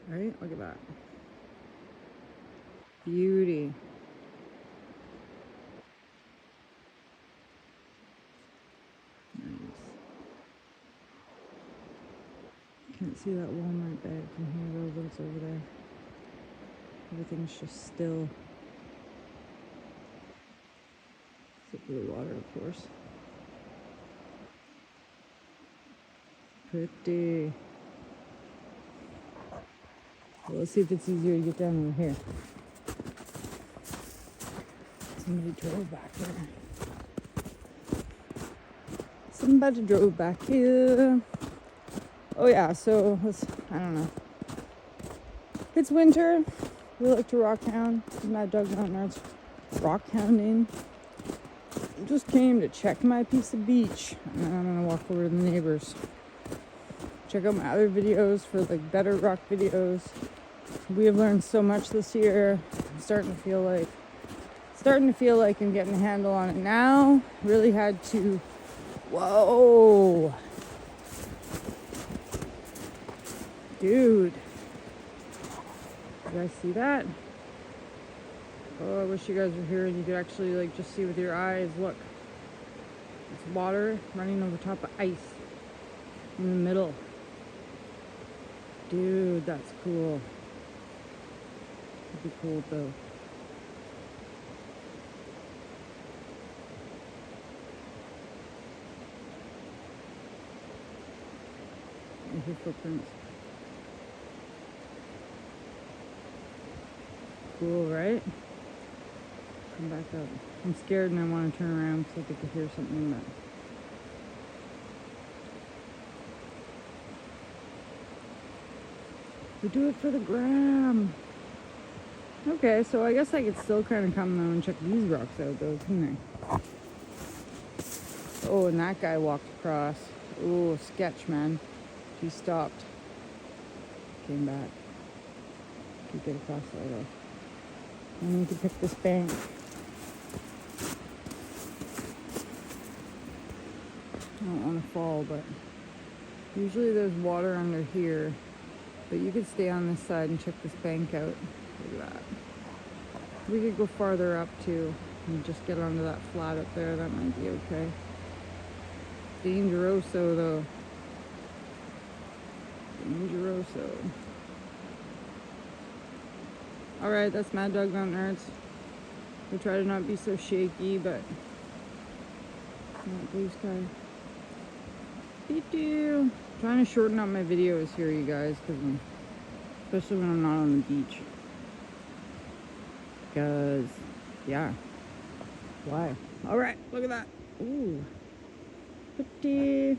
Right? Look at that. Beauty. Nice. Can't see that Walmart bag from here though, but it's over there. Everything's just still. Except for the water, of course. Pretty. Well, let's see if it's easier to get down over here. Somebody drove back here. Somebody drove back here. Oh yeah, so I don't know. It's winter. We like to rock hound. Mad Dog Mountain Arts rock hounding. Just came to check my piece of beach. And then I'm gonna walk over to the neighbors. Check out my other videos for like better rock videos. We have learned so much this year. I'm starting to feel like I'm getting a handle on it now. Really had to. Whoa, dude! You guys see that? Oh, I wish you guys were here and you could actually like just see with your eyes. Look, it's water running over top of ice in the middle. Dude, that's cool. It'd be cool though. And his footprints. Cool, right? Come back up. I'm scared and I want to turn around so I could hear something, but we do it for the gram. Okay, so I guess I could still kind of come though and check these rocks out though, couldn't I? Oh, and that guy walked across. Oh, sketch, man. He stopped. Came back. Could get across there though. I need to pick this bank. I don't want to fall, but usually there's water under here. But you could stay on this side and check this bank out. Look at that. We could go farther up too and just get onto that flat up there. That might be okay. Dangeroso though. Dangeroso. Alright, that's Mad Dog Mountain Arts. We try to not be so shaky, but not blue sky. Doo-doo. Trying to shorten up my videos here, you guys, especially when I'm not on the beach. Because, yeah. Why? Alright, look at that. Ooh. Pretty.